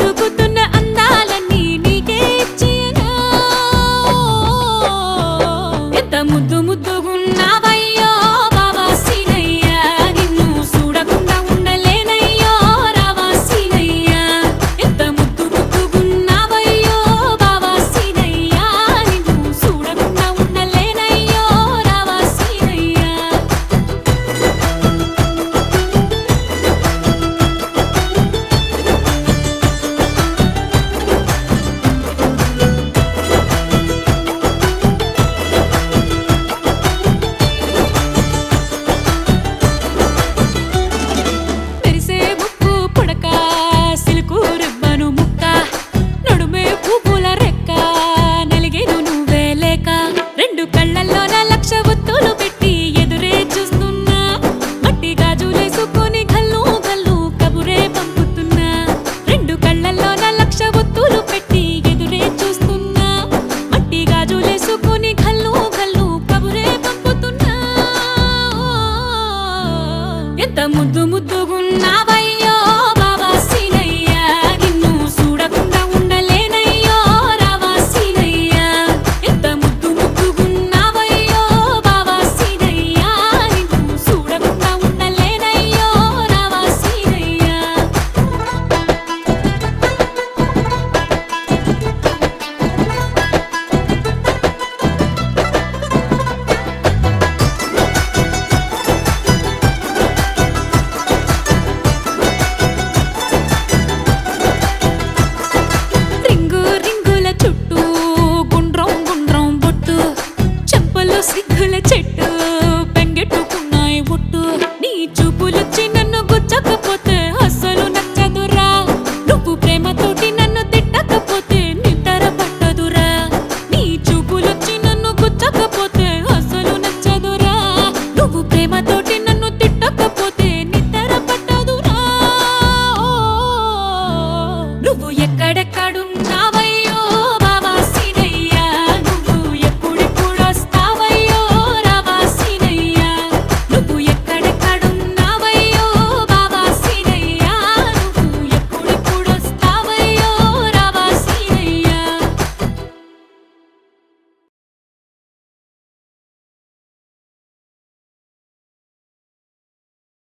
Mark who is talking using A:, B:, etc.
A: దూకుతున్న అందాలన్నీ నీకే ఇచ్చేయనా. ఎంత ముద్దు ముద్దుగున్నావయ్యో బావా సీనయ్యా, నిన్ను చూడకుండా ఉండలేనయ్యో రావా సీనయ్యా. ఎంత ముద్దు ముద్దుగున్నావయ్యో బావా సీనయ్యా, నిన్ను చూడకుండా ఉండలేనయ్యో రావా సీనయ్యా. మెరిసే ముక్కు పుడక, సిలుకు రిబ్బను ముక్క, నడుమే పువ్వుల రెక్క, నలిగేను నువ్వే లేక. రెండు కళ్ళల్లోన లక్ష ఒత్తులు పెట్టి ఎదురే చూస్తున్నా, మట్టి గాజులేసుకొని గల్లు గల్లు కబురే పంపుతున్నా. రెండు కళ్ళల్లోన లక్ష ఒత్తులు పెట్టి ఎదురే చూస్తున్నా, మట్టి గాజులేసుకొని గల్లు గల్లు కబురే పంపుతున్నా. ఎంత ముద్దు ముద్దుగున్నావయ్యో బావా సీనయ్యా, నిన్ను చూడకుండా ఉండలేనయ్యో రావా సీనయ్యా. ఎంత ముద్దు ముద్దుగున్నావయ్యో బావా సీనయ్యా, నిన్ను చూడకుండా ఉండలేనయ్యో రావా సీనయ్యా. రింగు రింగుల చుట్టూ గుండ్రం గుండ్రం బొట్టు, చెంపలు సిగ్గుల చెట్టు పెంగెట్టుకున్నాయి ఒట్టు. నీ చూపులొచ్చి నన్ను గుచ్చకపోతే అస్సలు నచ్చదురా, నువ్వు ప్రేమతోటి నన్ను తిట్టకపోతే నిద్ర పట్టదురా. నీ చూపులొచ్చి నన్ను గుచ్చకపోతే అస్సలు నచ్చదురా, నువ్వు ప్రేమతోటి నన్ను తిట్టకపోతే నిద్ర పట్టదురా. నువ్వు